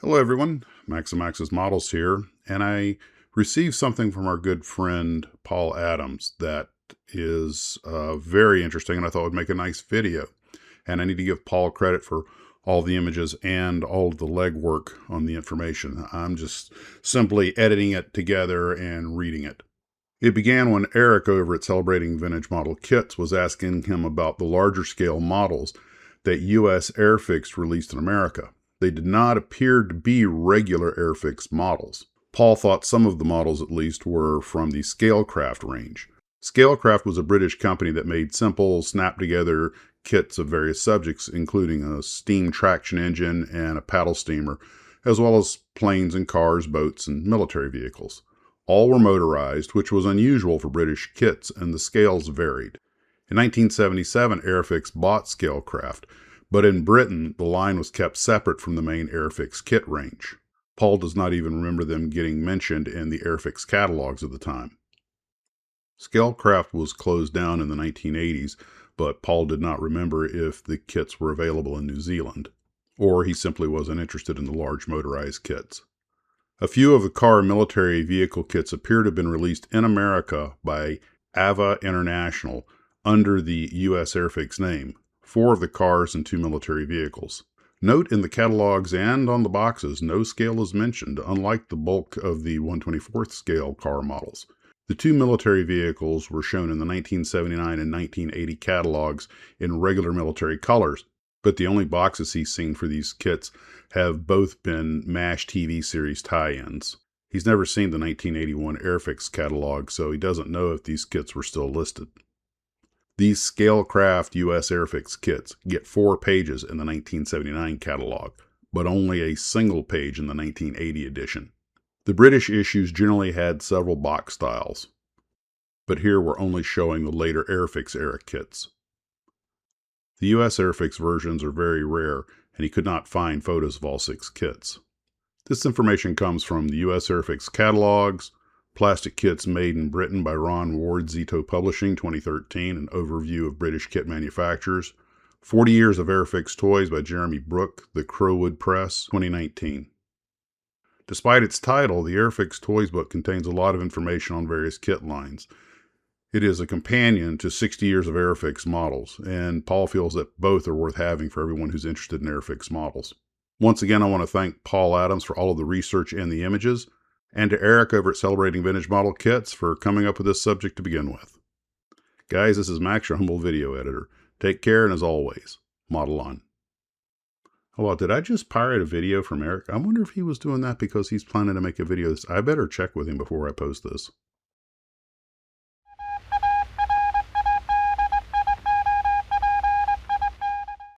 Hello everyone, Max's Models here, and I received something from our good friend Paul Adams that is very interesting and I thought would make a nice video. And I need to give Paul credit for all the images and all of the legwork on the information. I'm just simply editing it together and reading it. It began when Eric over at Celebrating Vintage Model Kits was asking him about the larger scale models that USAIRFIX released in America. They did not appear to be regular Airfix models. Paul thought some of the models, at least, were from the Scalecraft range. Scalecraft was a British company that made simple, snap-together kits of various subjects, including a steam traction engine and a paddle steamer, as well as planes and cars, boats, and military vehicles. All were motorized, which was unusual for British kits, and the scales varied. In 1977, Airfix bought Scalecraft, but in Britain, the line was kept separate from the main Airfix kit range. Paul does not even remember them getting mentioned in the Airfix catalogs at the time. Scalecraft was closed down in the 1980s, but Paul did not remember if the kits were available in New Zealand, or he simply wasn't interested in the large motorized kits. A few of the car military vehicle kits appear to have been released in America by AVA International under the USAIRFIX name. 4 of the cars and 2 military vehicles. Note in the catalogs and on the boxes, no scale is mentioned, unlike the bulk of the 1/24th scale car models. The 2 military vehicles were shown in the 1979 and 1980 catalogs in regular military colors, but the only boxes he's seen for these kits have both been MASH TV series tie-ins. He's never seen the 1981 Airfix catalog, so he doesn't know if these kits were still listed. These Scalecraft USAIRFIX kits get 4 pages in the 1979 catalog, but only a single page in the 1980 edition. The British issues generally had several box styles, but here we're only showing the later Airfix era kits. The USAIRFIX versions are very rare, and he could not find photos of all 6 kits. This information comes from the USAIRFIX catalogs, Plastic Kits Made in Britain by Ron Ward, Zito Publishing, 2013, an overview of British kit manufacturers. 40 Years of Airfix Toys by Jeremy Brooke, The Crowwood Press, 2019. Despite its title, the Airfix Toys book contains a lot of information on various kit lines. It is a companion to 60 Years of Airfix models, and Paul feels that both are worth having for everyone who's interested in Airfix models. Once again, I want to thank Paul Adams for all of the research and the images, and to Eric over at Celebrating Vintage Model Kits for coming up with this subject to begin with. Guys, this is Max, your humble video editor. Take care, and as always, model on. Oh, well, did I just pirate a video from Eric? I wonder if he was doing that because he's planning to make a video. I better check with him before I post this.